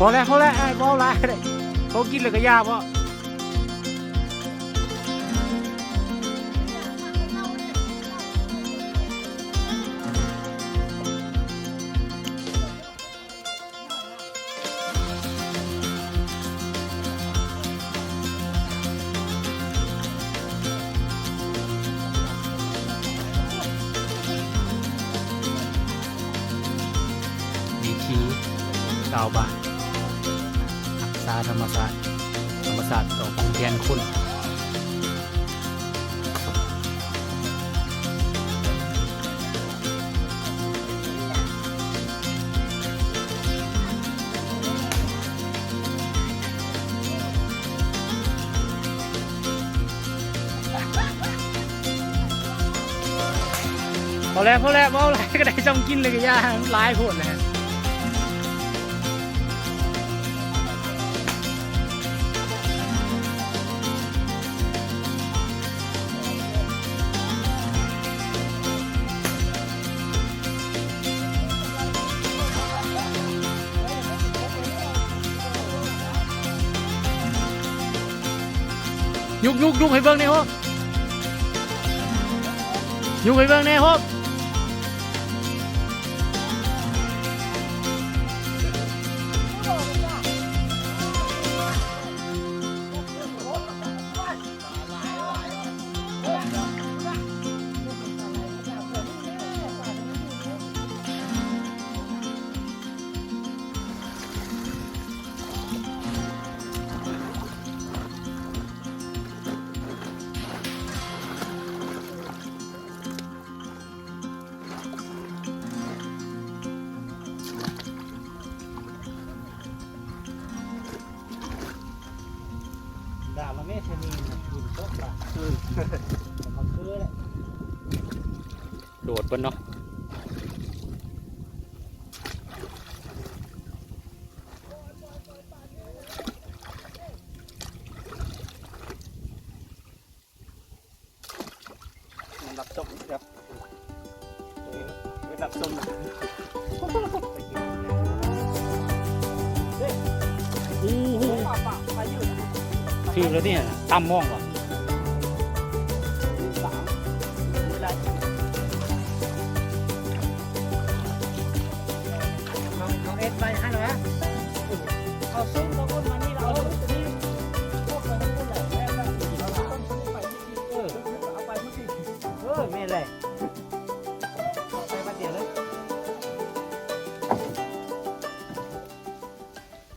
พอแล้วไอ้พอแล้วเลยเขากินเลยก็ยากเพราะวิธีชาวบ้านรักษาธรรมศาสตร์ต่อของแทนคุณพอแล้วอะไรก็ได้จ้องกินเลยก็ย่าร้ายโพดเลยยุกให้เบิ่งแน่ฮะยุกให้เบิ่งแน่ฮะด่ามาไม่ชนีกินโต๊ะละมาคือเลยโดดบนเนาะมันดับส้มครับไม่ดับส้มคือแล้วเนี่ยตั้มมองว่ะ